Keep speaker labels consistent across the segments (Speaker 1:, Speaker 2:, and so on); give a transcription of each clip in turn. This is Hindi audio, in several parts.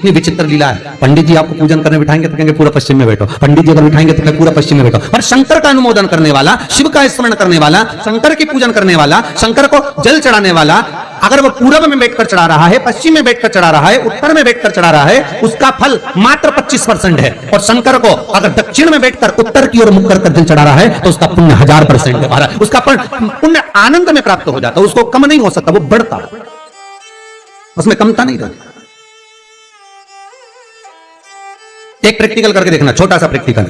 Speaker 1: कितनी विचित्र लीला है। पंडित जी आपको पूजन करने बिठाएंगे तो कहेंगे पूरा पश्चिम में बैठो, पंडित जी अगर बिठाएंगे तो पूरा पश्चिम में बैठो। और शंकर का अनुमोदन करने वाला, शिव का स्मरण करने वाला, शंकर की पूजन करने वाला, शंकर को जल चढ़ाने वाला, अगर वो पूरब में बैठकर चढ़ा रहा है, पश्चिम में बैठकर चढ़ा रहा है, उत्तर में बैठकर चढ़ा रहा है, उसका फल मात्र 25% है। और शंकर को अगर दक्षिण में बैठकर उत्तर की ओर मुख कर जल चढ़ा रहा है तो उसका पुण्य 1000% है। उसका पुण्य आनंद में प्राप्त हो जाता है, उसको कम नहीं हो सकता, वो बढ़ता, उसमें कमता नहीं रहती। एक प्रैक्टिकल करके देखना, छोटा सा प्रैक्टिकल,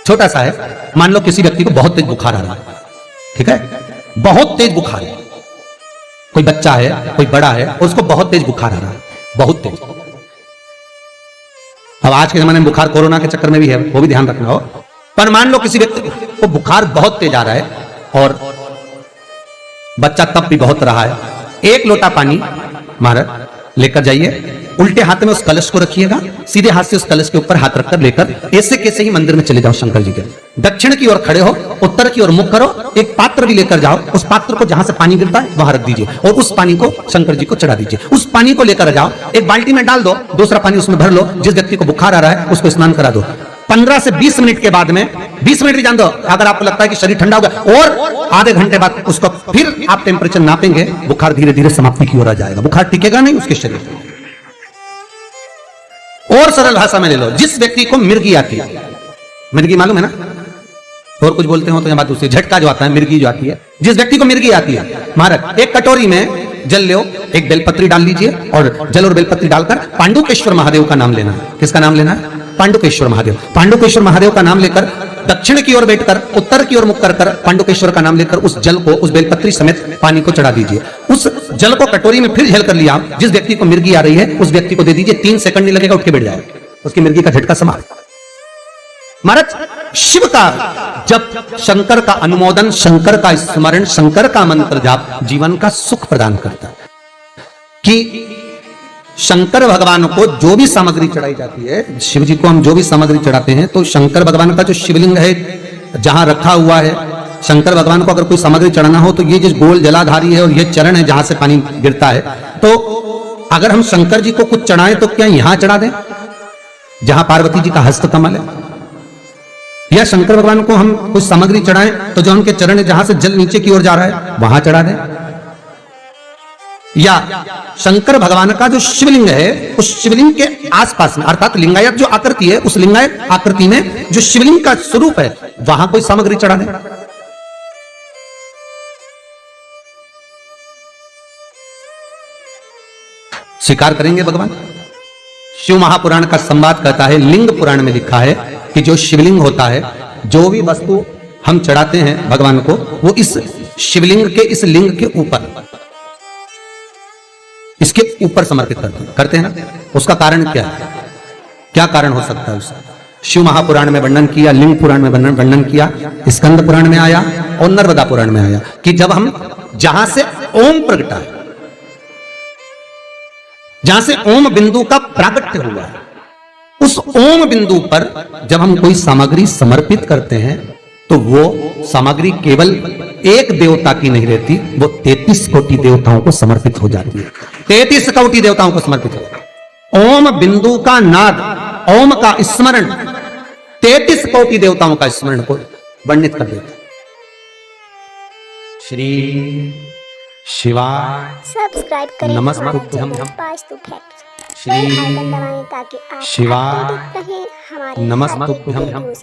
Speaker 1: छोटा सा है। मान लो किसी व्यक्ति को बहुत तेज बुखार आ रहा है, ठीक है, बहुत तेज बुखार है, कोई बच्चा है, कोई बड़ा है, उसको बहुत तेज बुखार आ रहा है, बहुत तेज। अब आज के जमाने में बुखार कोरोना के चक्कर में भी है, वो भी ध्यान रखना हो। पर मान लो किसी व्यक्ति को बुखार बहुत तेज आ रहा है और बच्चा तब भी बहुत रहा है, 1 लोटा पानी महाराज लेकर जाइए, उल्टे हाथ में उस कलश को रखिएगा, सीधे हाथ से उस कलश के ऊपर हाथ रखकर लेकर ऐसे कैसे ही मंदिर में चले जाओ शंकर जी के। दक्षिण की ओर खड़े हो, उत्तर की ओर मुख करो, एक पात्र भी लेकर जाओ, उस पात्र को जहां से पानी गिरता है वहां रख दीजिए और उस पानी को शंकर जी को चढ़ा दीजिए। उस पानी को लेकर जाओ, एक बाल्टी में डाल दो, दूसरा पानी उसमें भर लो, जिस व्यक्ति को बुखार आ रहा है उसको स्नान करा दो। 15 से 20 मिनट के बाद में, 20 मिनट भी जान दो, अगर आपको लगता है कि शरीर ठंडा हो गया, और आधे घंटे बाद उसको फिर आप टेम्परेचर नापेंगे, बुखार धीरे धीरे समाप्ति की ओर आ जाएगा, बुखार टिकेगा नहीं उसके शरीर में। और सरल भाषा में ले लो, जिस व्यक्ति को मिर्गी आती है, मिर्गी मालूम है ना, और कुछ बोलते हो तो यह बात दूसरी, झटका जो आता है, मिर्गी जो आती है, जिस व्यक्ति को मिर्गी आती है महाराज, एक कटोरी में जल लो, एक बेलपत्री डाल लीजिए और जल और बेलपत्री डालकर पांडुकेश्वर महादेव का नाम लेना है। किसका नाम लेना है? पांडुकेश्वर महादेव। पांडुकेश्वर महादेव का नाम लेकर दक्षिण की ओर बैठकर, उत्तर की ओर मुख कर पांडुकेश्वर का नाम लेकर उस जल को, उस बेलपत्री समेत पानी को चढ़ा दीजिए। उस जल को कटोरी में फिर झेल कर लिया, जिस व्यक्ति को मिर्गी आ रही है उस व्यक्ति को दे दीजिए, 3 सेकंड नहीं लगेगा, उठ के बैठ जाएगा, उसकी मिर्गी का झटका समाप्त। महाराज शिव का जब शंकर का अनुमोदन, शंकर का स्मरण, शंकर का मंत्र जाप जीवन का सुख प्रदान करता है। कि शंकर भगवान को जो भी सामग्री चढ़ाई जाती है, शिव जी को हम जो भी सामग्री चढ़ाते हैं, तो शंकर भगवान का जो शिवलिंग है जहां रखा हुआ है, शंकर भगवान को अगर कोई सामग्री चढ़ाना हो तो ये जिस गोल जलाधारी है और ये चरण है जहां से पानी गिरता है, तो अगर हम शंकर जी को कुछ चढ़ाएं तो क्या यहां चढ़ा दें जहां पार्वती जी का हस्त कमल है, या शंकर भगवान को हम कुछ सामग्री चढ़ाएं तो जो उनके चरण है जहां से जल नीचे की ओर जा रहा है वहां चढ़ा दें, या शंकर भगवान का जो शिवलिंग है उस शिवलिंग के आसपास में, अर्थात लिंगायत जो आकृति है, उस लिंगायत आकृति में जो शिवलिंग का स्वरूप है वहां कोई सामग्री चढ़ा दें। स्वीकार करेंगे भगवान? शिव महापुराण का संवाद कहता है, लिंग पुराण में लिखा है कि जो शिवलिंग होता है, जो भी वस्तु हम चढ़ाते हैं भगवान को, वो इस शिवलिंग के, इस लिंग के ऊपर, इसके ऊपर समर्पित करते हैं ना। उसका कारण क्या है? क्या कारण हो सकता है उसका? शिव महापुराण में वर्णन किया, लिंग पुराण में वर्णन किया, स्कंद पुराण में आया और नर्मदा पुराण में आया कि जब हम जहां से ओम प्रगटा है, जहां से ओम बिंदु का प्रागट्य हुआ है, उस ओम बिंदु पर जब हम कोई सामग्री समर्पित करते हैं तो वो सामग्री केवल एक देवता की नहीं रहती, वो 33 कोटि देवताओं को समर्पित हो जाती है। 33 कोटि देवताओं को समर्पित हो। ओम बिंदु का नाद, ओम का स्मरण 33 कोटि देवताओं का स्मरण को वर्णित कर देता है। श्री शिवाय
Speaker 2: सब्सक्राइब करें,
Speaker 1: नमस्तुभ्यं श्री शिवाय नमस्तुभ्यं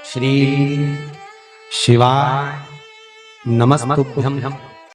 Speaker 1: श्री शिवाय नमस्तुभ्यं।